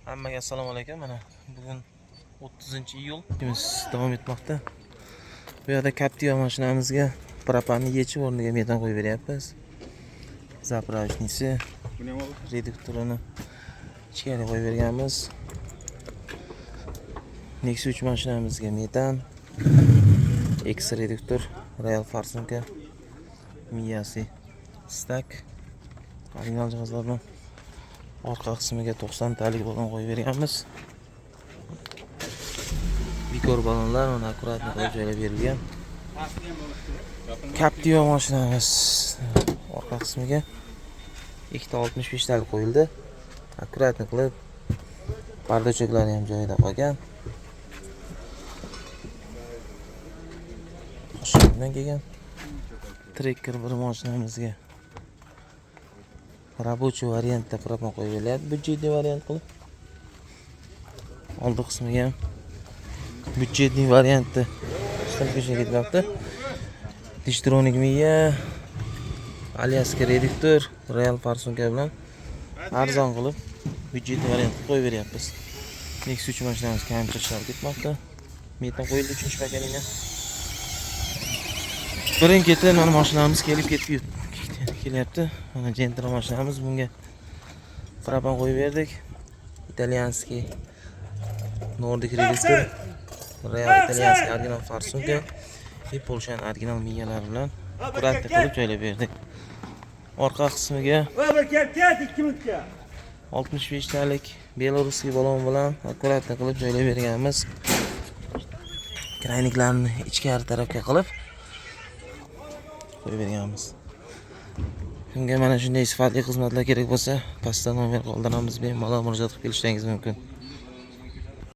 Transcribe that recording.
Hammaga assalomu alaykum. Mana bugun 30-iyul kunimiz davom etmoqda. Bu yerda Captiva mashinamizga propanni yechib o'rniga metan qo'yib beryapmiz. Zapravochnisi reduktorini ichkariga qo'yib berganmiz. Nexus 3 mashinamizga metan, X reduktor, Royal Farsunka, miyasi stack, original jihozlar bilan orqa qismiga 90 talik balon qo'yib berganmiz. Vikor balonlar uni akkuratni qo'yib joylab berilgan. Captiva mashinamiz orqa qismiga ikkita 65 talik qo'yildi. Akkuratni qilib pardochoklari ham joyida qolgan. Shundan kelgan trekker bir mashinamizga рабочий variantda propan qo'yib beryapti. Budjetli variant qilib. Oldi qismiga ham budjetli variantda ishtirokchiga ketyapti. Dishtronik miya, Alyaska reduktor, Royal Farsunka bilan arzon qilib budjetli variantda qo'yib beryapmiz. Nexus 3 mashinamiz kamchi ishlab ketmoqda. Metan qo'yildi 3-pakaniga. Birin-ketin mana mashinamiz kelib ketib kelyapti. Mana Gentra mashinamiz, bunga propan qo'yib berdik. Italyanskiy Nordic reduktor, Royal Italyanskiy original Farsunka va Polshan original miyalari bilan akkuratni qilib joylab berdik. Orqa qismiga 65 talik beloruskiy balon bilan akkuratni qilib joylab berganmiz. Krayniklarni ichkari tarafga qilib qo'yib berganmiz. Kimga mana shunday sifatli xizmatlar kerak bo'lsa, pastda nomer qoldiramiz, bemalol murojaat qilib kelishingiz mumkin.